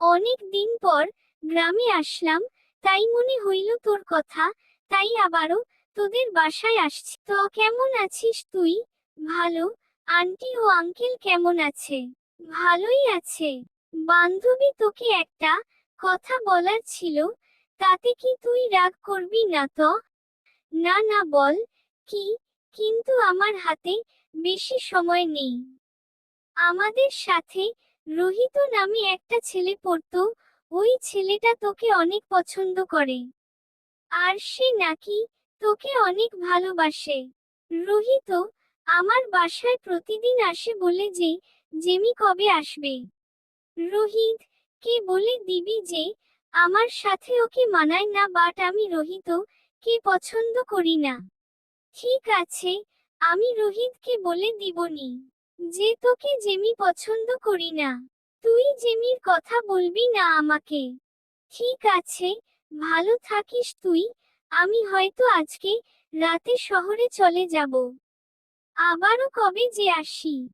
অনেক দিন পর গ্রামে আসলাম, তাই মনে হইল তোর কথা, তাই আবারও তোদের বাসায় আসছি। তো কেমন আছিস তুই? ভালো। আন্টি ও আঙ্কেল কেমন আছে? ভালোই আছে। বান্ধবী, তোকে একটা কথা বলার ছিল, তাতে কি তুই রাগ করবি না তো? না না, বল। কি? কিন্তু আমার হাতে বেশি সময় নেই। আমাদের সাথে রোহিত নামে একটা ছেলে পড়তো, ওই ছেলেটা তোকে অনেক পছন্দ করে। আর সে নাকি তোকে অনেক ভালোবাসে। রোহিত আমার বাসায় প্রতিদিন আসে বলে যে জেমি কবে আসবে। রোহিত কে বলে দিবি যে আমার সাথে ওকে মানায় না, বাট আমি রোহিত কে পছন্দ করি না। ঠিক আছে, আমি রোহিতকে বলে দিবনি যে তোকে জেমি পছন্দ করি না। তুই জেমির কথা বলবি না আমাকে। ঠিক আছে, ভালো থাকিস তুই। আমি হয়তো আজকে রাতে শহরে চলে যাব। আবারও কবে যে আসি।